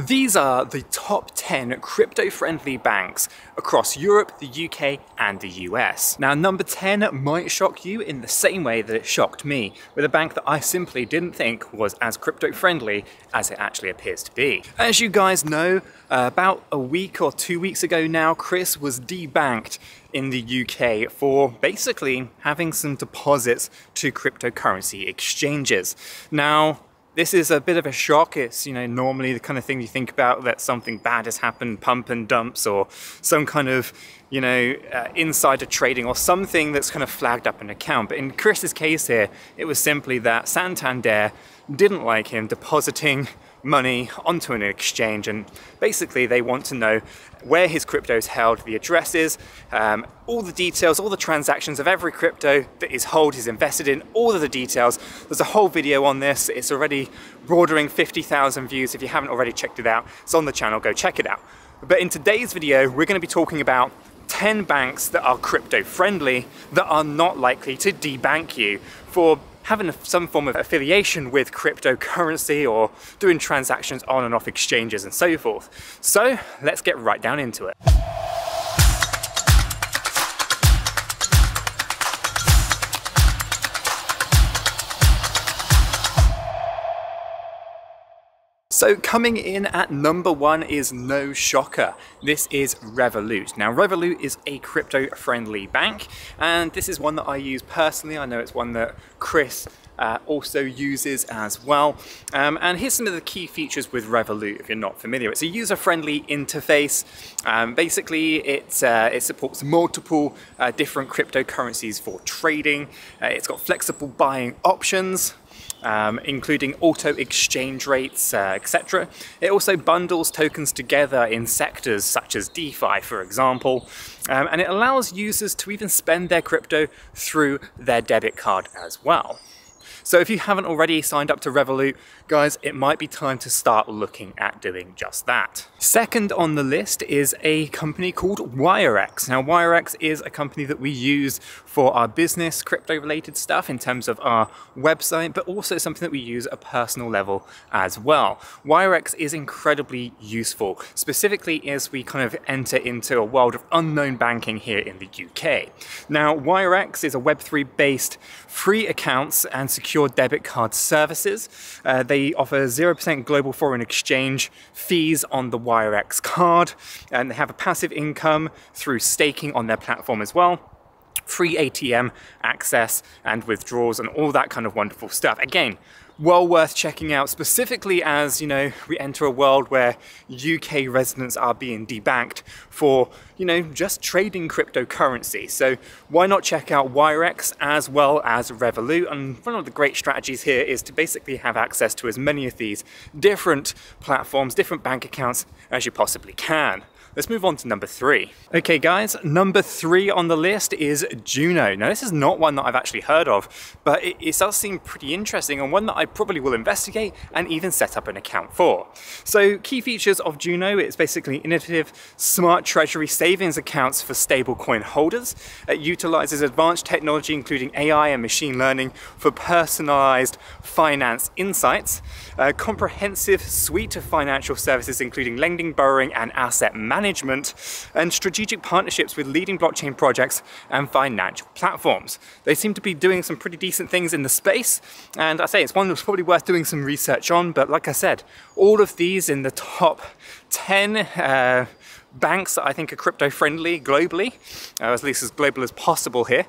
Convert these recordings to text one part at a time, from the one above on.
These are the top 10 crypto-friendly banks across Europe, the UK and the US. Now number 10 might shock you in the same way that it shocked me, with a bank that I simply didn't think was as crypto-friendly as it actually appears to be. As you guys know, about a week or 2 weeks ago now, Chris was debanked in the UK for basically having some deposits to cryptocurrency exchanges. Now, this is a bit of a shock. It's, normally the kind of thing you think about, that something bad has happened, pump and dumps, or some kind of, insider trading or something that's kind of flagged up an account. But in Chris's case here, it was simply that Santander didn't like him depositing money onto an exchange, and basically they want to know where his crypto is held, the addresses, all the details, all the transactions of every crypto that he's invested in, all of the details. There's a whole video on this. It's already bordering 50,000 views. If you haven't already checked it out, it's on the channel, go check it out. But in today's video, we're going to be talking about 10 banks that are crypto friendly that are not likely to debank you for having some form of affiliation with cryptocurrency or doing transactions on and off exchanges and so forth. So let's get right down into it. So coming in at number 1 is no shocker. This is Revolut. Now Revolut is a crypto-friendly bank, and this is one that I use personally. I know it's one that Chris also uses as well. And here's some of the key features with Revolut if you're not familiar. It's a user-friendly interface. Basically, it supports multiple different cryptocurrencies for trading. It's got flexible buying options, including auto exchange rates, etc. It also bundles tokens together in sectors such as DeFi, for example, and it allows users to even spend their crypto through their debit card as well. So if you haven't already signed up to Revolut, guys, it might be time to start looking at doing just that. Second on the list is a company called WireX. Now WireX is a company that we use for our business crypto related stuff in terms of our website, but also something that we use at a personal level as well. WireX is incredibly useful, specifically as we kind of enter into a world of unknown banking here in the UK. Now WireX is a Web3 based free accounts and secure debit card services. They offer 0% global foreign exchange fees on the WireX card, and they have a passive income through staking on their platform as well. Free ATM access and withdrawals and all that kind of wonderful stuff. Again, well worth checking out, specifically as, we enter a world where UK residents are being debanked for, just trading cryptocurrency. So why not check out WireX as well as Revolut? And one of the great strategies here is to basically have access to as many of these different platforms, different bank accounts as you possibly can. Let's move on to number 3. Okay guys, number 3 on the list is Juno. Now this is not one that I've actually heard of, but it does seem pretty interesting and one that I probably will investigate and even set up an account for. So key features of Juno, it's basically innovative smart treasury savings accounts for stablecoin holders. It utilizes advanced technology including AI and machine learning for personalized finance insights. A comprehensive suite of financial services including lending, borrowing and asset management, and strategic partnerships with leading blockchain projects and financial platforms. They seem to be doing some pretty decent things in the space, and I say it's one that's probably worth doing some research on. But like I said, all of these in the top 10 banks that I think are crypto friendly globally, at least as global as possible here.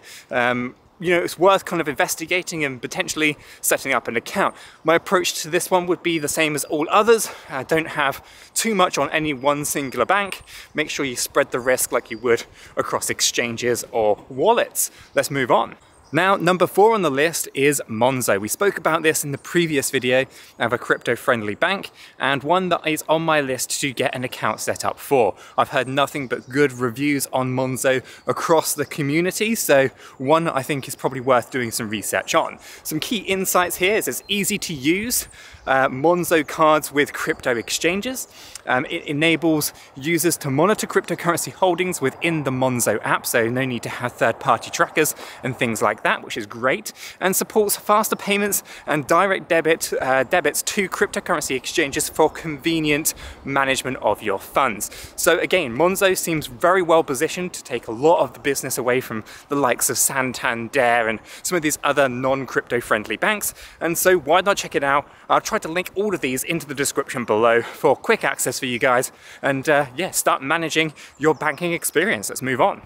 It's worth kind of investigating and potentially setting up an account. My approach to this one would be the same as all others. Don't have too much on any one singular bank. Make sure you spread the risk like you would across exchanges or wallets. Let's move on. Now, number 4 on the list is Monzo. We spoke about this in the previous video of a crypto-friendly bank, and one that is on my list to get an account set up for. I've heard nothing but good reviews on Monzo across the community, so one I think is probably worth doing some research on. Some key insights here is it's easy to use. Monzo cards with crypto exchanges. It enables users to monitor cryptocurrency holdings within the Monzo app, so no need to have third-party trackers and things like like that, which is great, and supports faster payments and direct debits to cryptocurrency exchanges for convenient management of your funds. So again, Monzo seems very well positioned to take a lot of the business away from the likes of Santander and some of these other non-crypto friendly banks, and so why not check it out? I'll try to link all of these into the description below for quick access for you guys, and yeah, start managing your banking experience. Let's move on.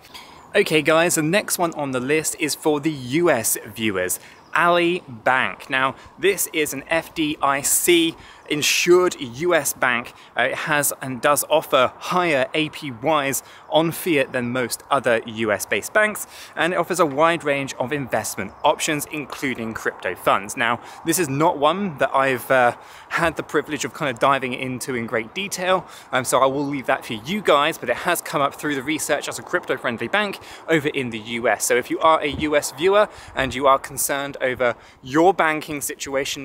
Okay guys, the next one on the list is for the US viewers, Ally Bank. Now, this is an FDIC insured US bank. It has and does offer higher APYs on fiat than most other US based banks, and it offers a wide range of investment options, including crypto funds. Now, this is not one that I've had the privilege of kind of diving into in great detail, so I will leave that for you guys, but it has come up through the research as a crypto friendly bank over in the US. So if you are a US viewer and you are concerned over your banking situation,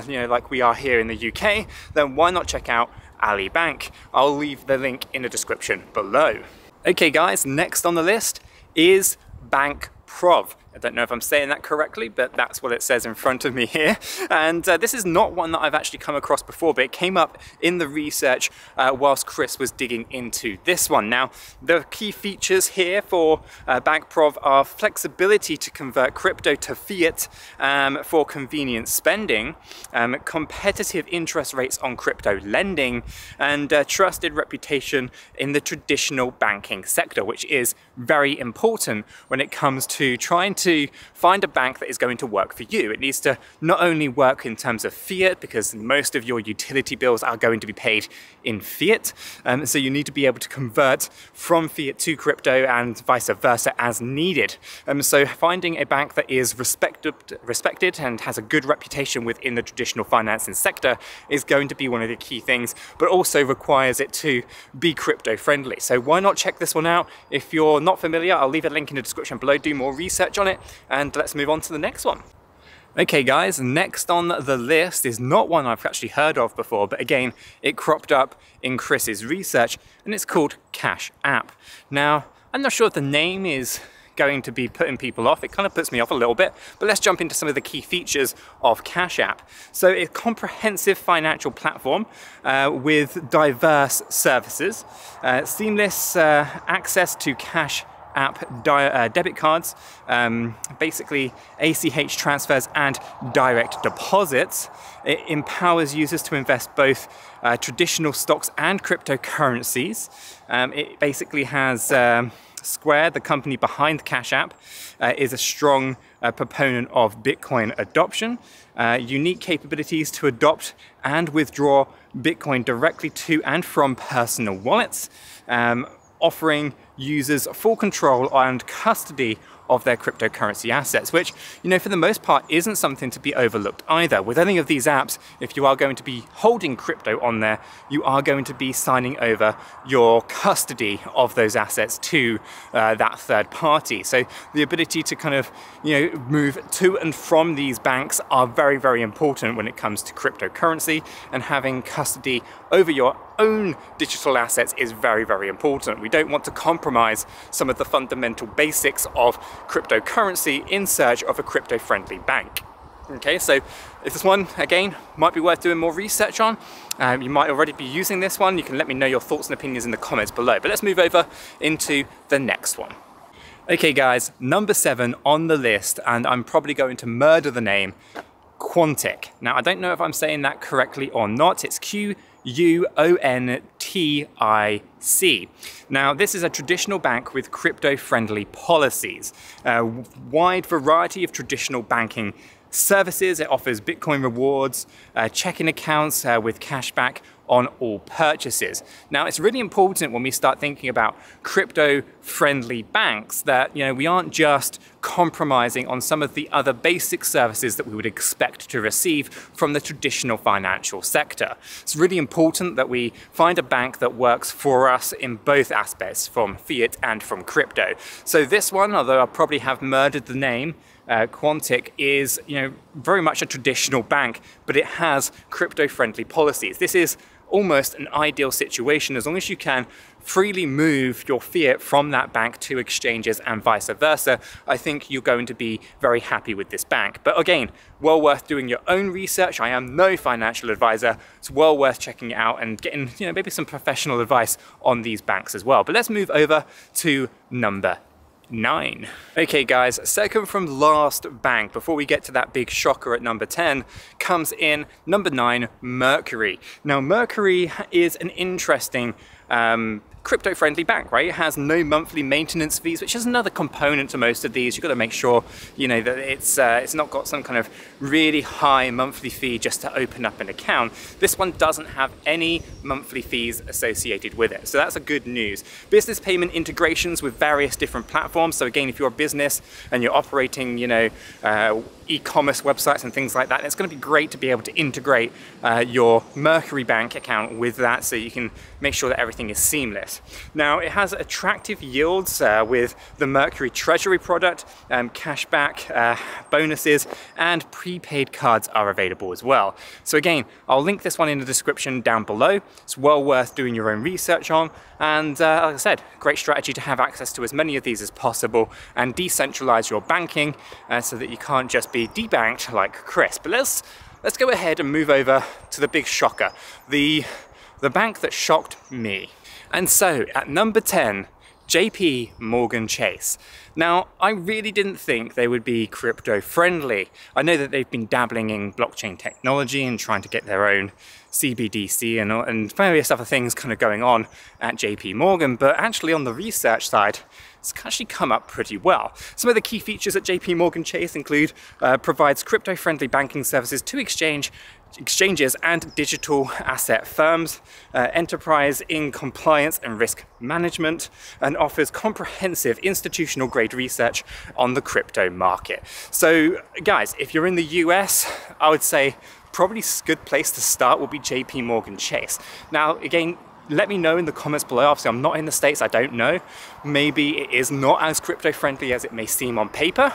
you know, like we are here in the UK, then why not check out Ally Bank? I'll leave the link in the description below. Okay guys, next on the list is 𝗵𝗀𝗀𝗃. I don't know if I'm saying that correctly, but that's what it says in front of me here. And this is not one that I've actually come across before, but it came up in the research whilst Chris was digging into this one. Now, the key features here for 𝗵𝗀𝗀𝗃 are flexibility to convert crypto to fiat for convenient spending, competitive interest rates on crypto lending, and trusted reputation in the traditional banking sector, which is very important when it comes to trying to find a bank that is going to work for you. It needs to not only work in terms of fiat, because most of your utility bills are going to be paid in fiat, so you need to be able to convert from fiat to crypto and vice versa as needed. So finding a bank that is respected and has a good reputation within the traditional financing sector is going to be one of the key things, but also requires it to be crypto friendly. So why not check this one out? If you're not familiar, I'll leave a link in the description below. Do more research on it, and let's move on to the next one. Okay guys, next on the list is not one I've actually heard of before, but again, it cropped up in Chris's research, and it's called Cash App. Now, I'm not sure if the name is going to be putting people off. It kind of puts me off a little bit, but let's jump into some of the key features of Cash App. So it's a comprehensive financial platform with diverse services, seamless access to Cash App debit cards, basically ACH transfers and direct deposits. It empowers users to invest both traditional stocks and cryptocurrencies. It basically has Square, the company behind Cash App, is a strong proponent of Bitcoin adoption, unique capabilities to adopt and withdraw Bitcoin directly to and from personal wallets, offering users full control and custody of their cryptocurrency assets, which, you know, for the most part isn't something to be overlooked either. With any of these apps, if you are going to be holding crypto on there, you are going to be signing over your custody of those assets to that third party. So the ability to kind of, you know, move to and from these banks are very, very important when it comes to cryptocurrency, and having custody over your own digital assets is very, very important. We don't want to compromise some of the fundamental basics of cryptocurrency in search of a crypto-friendly bank. Okay, so if this one, again, might be worth doing more research on, you might already be using this one, you can let me know your thoughts and opinions in the comments below. But let's move over into the next one. Okay guys, number 7 on the list, and I'm probably going to murder the name, 𝗵𝗀𝗃. Now, I don't know if I'm saying that correctly or not. It's 𝗕𝗘𝗪𝗃. Now, this is a traditional bank with crypto-friendly policies, a wide variety of traditional banking services. It offers Bitcoin rewards, checking accounts with cashback on all purchases. Now, it's really important when we start thinking about crypto-friendly banks that, you know, we aren't just compromising on some of the other basic services that we would expect to receive from the traditional financial sector. It's really important that we find a bank that works for us in both aspects, from fiat and from crypto. So this one, although I probably have murdered the name, 𝗵𝗀𝗃 is, you know, very much a traditional bank, but it has crypto-friendly policies. This is almost an ideal situation as long as you can freely move your fiat from that bank to exchanges and vice versa. I think you're going to be very happy with this bank. But again, well worth doing your own research. I am no financial advisor. It's well worth checking it out and getting, maybe some professional advice on these banks as well. But let's move over to number 9. Okay guys, second from last bank, before we get to that big shocker at number 10, comes in number 9, Mercury. Now Mercury is an interesting crypto-friendly bank, right? It has no monthly maintenance fees, which is another component to most of these. You've got to make sure, that it's not got some kind of really high monthly fee just to open up an account. This one doesn't have any monthly fees associated with it. So that's a good news. Business payment integrations with various different platforms. So again, if you're a business and you're operating, e-commerce websites and things like that, it's going to be great to be able to integrate your Mercury bank account with that, so you can make sure that everything is seamless. Now it has attractive yields with the Mercury Treasury product, cashback, bonuses, and prepaid cards are available as well. So again, I'll link this one in the description down below. It's well worth doing your own research on, and like I said, great strategy to have access to as many of these as possible and decentralize your banking so that you can't just be debanked like Chris. But let's go ahead and move over to the big shocker, the bank that shocked me. And so at number 10, JP Chase. Now, I really didn't think they would be crypto friendly. I know that they've been dabbling in blockchain technology and trying to get their own CBDC and various other things kind of going on at JP, but actually on the research side, it's actually come up pretty well. Some of the key features at JP Chase include provides crypto-friendly banking services to exchanges and digital asset firms, enterprise in compliance and risk management, and offers comprehensive institutional grade research on the crypto market. So guys, if you're in the US, I would say probably a good place to start will be JP Chase. Now again, let me know in the comments below. Obviously I'm not in the States, I don't know. Maybe it is not as crypto friendly as it may seem on paper.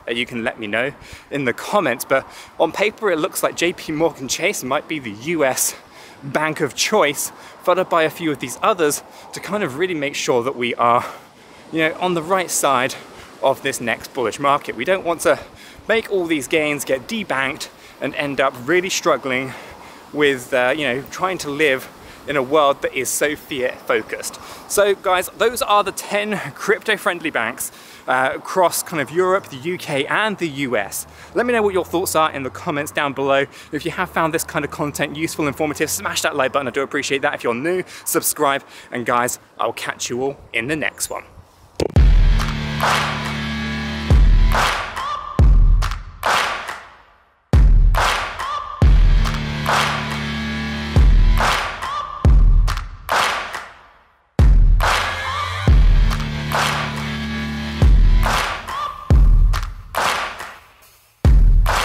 You can let me know in the comments, but on paper it looks like JP Chase might be the US bank of choice, followed by a few of these others, to kind of really make sure that we are, on the right side of this next bullish market. We don't want to make all these gains, get debanked, and end up really struggling with, trying to live in a world that is so fiat focused. So guys, those are the 10 crypto-friendly banks across kind of Europe, the UK and the US. Let me know what your thoughts are in the comments down below. If you have found this kind of content useful, informative, smash that like button. I do appreciate that. If you're new, subscribe. And guys, I'll catch you all in the next one.